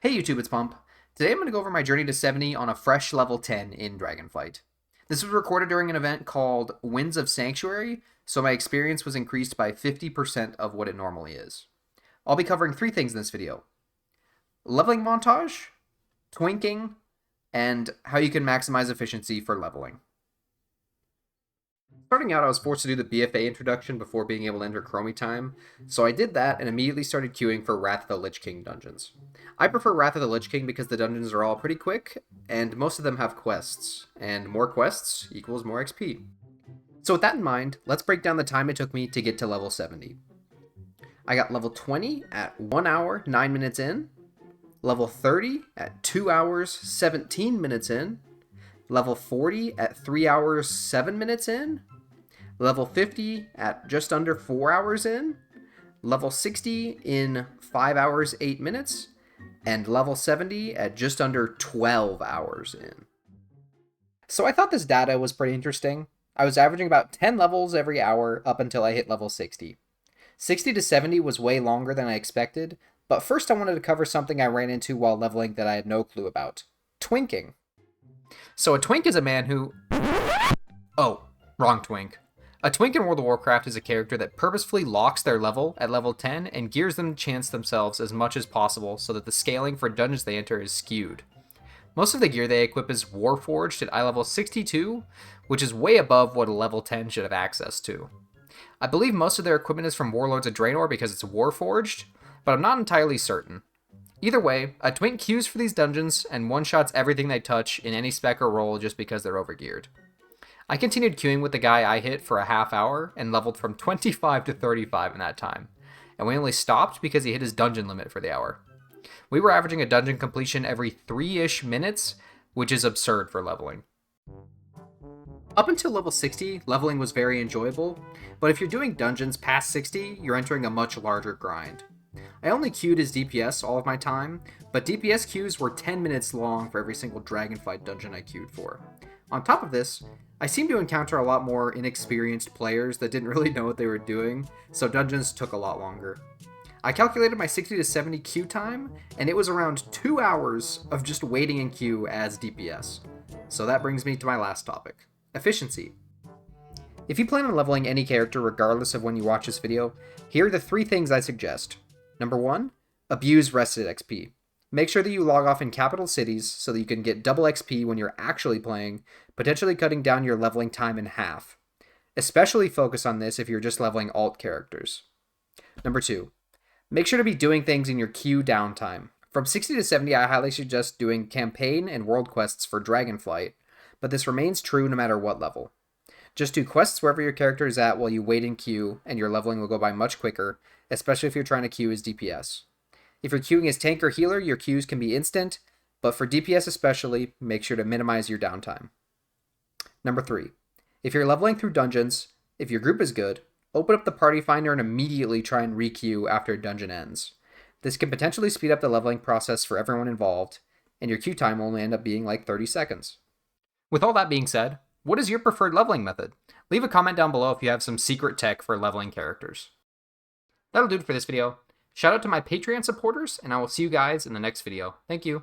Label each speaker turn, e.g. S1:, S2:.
S1: Hey YouTube, it's Pump. Today I'm going to go over my journey to 70 on a fresh level 10 in Dragonflight. This was recorded during an event called Winds of Sanctuary, so my experience was increased by 50% of what it normally is. I'll be covering three things in this video: leveling montage, twinking, and how you can maximize efficiency for leveling. Starting out, I was forced to do the BFA introduction before being able to enter Chromie time, so I did that and immediately started queuing for Wrath of the Lich King dungeons. I prefer Wrath of the Lich King because the dungeons are all pretty quick, and most of them have quests, and more quests equals more XP. So with that in mind, let's break down the time it took me to get to level 70. I got level 20 at 1 hour, 9 minutes in, level 30 at 2 hours, 17 minutes in, level 40 at 3 hours, 7 minutes in, level 50 at just under 4 hours in, level 60 in 5 hours, 8 minutes, and level 70 at just under 12 hours in. So I thought this data was pretty interesting. I was averaging about 10 levels every hour up until I hit level 60. 60 to 70 was way longer than I expected, but first I wanted to cover something I ran into while leveling that I had no clue about: twinking. So a twink is a man who... Oh, wrong twink. A twink in World of Warcraft is a character that purposefully locks their level at level 10 and gears them to chance themselves as much as possible so that the scaling for dungeons they enter is skewed. Most of the gear they equip is Warforged at eye level 62, which is way above what a level 10 should have access to. I believe most of their equipment is from Warlords of Draenor because it's Warforged, but I'm not entirely certain. Either way, a twink queues for these dungeons and one-shots everything they touch in any spec or role just because they're overgeared. I continued queuing with the guy I hit for a half hour and leveled from 25 to 35 in that time, and we only stopped because he hit his dungeon limit for the hour. We were averaging a dungeon completion every 3-ish minutes, which is absurd for leveling. Up until level 60, leveling was very enjoyable, but if you're doing dungeons past 60, you're entering a much larger grind. I only queued as DPS all of my time, but DPS queues were 10 minutes long for every single Dragonflight dungeon I queued for. On top of this, I seemed to encounter a lot more inexperienced players that didn't really know what they were doing, so dungeons took a lot longer. I calculated my 60 to 70 queue time, and it was around 2 hours of just waiting in queue as DPS. So that brings me to my last topic: efficiency. If you plan on leveling any character regardless of when you watch this video, here are the 3 things I suggest. Number 1, abuse rested XP. Make sure that you log off in capital cities so that you can get double XP when you're actually playing, potentially cutting down your leveling time in half. Especially focus on this if you're just leveling alt characters. Number 2, make sure to be doing things in your queue downtime. From 60 to 70, I highly suggest doing campaign and world quests for Dragonflight, but this remains true no matter what level. Just do quests wherever your character is at while you wait in queue, and your leveling will go by much quicker, especially if you're trying to queue as DPS. If you're queuing as tank or healer, your queues can be instant, but for DPS especially, make sure to minimize your downtime. Number 3, if you're leveling through dungeons, if your group is good, open up the party finder and immediately try and re-queue after a dungeon ends. This can potentially speed up the leveling process for everyone involved, and your queue time will only end up being like 30 seconds. With all that being said, what is your preferred leveling method? Leave a comment down below if you have some secret tech for leveling characters. That'll do it for this video. Shout out to my Patreon supporters, and I will see you guys in the next video. Thank you.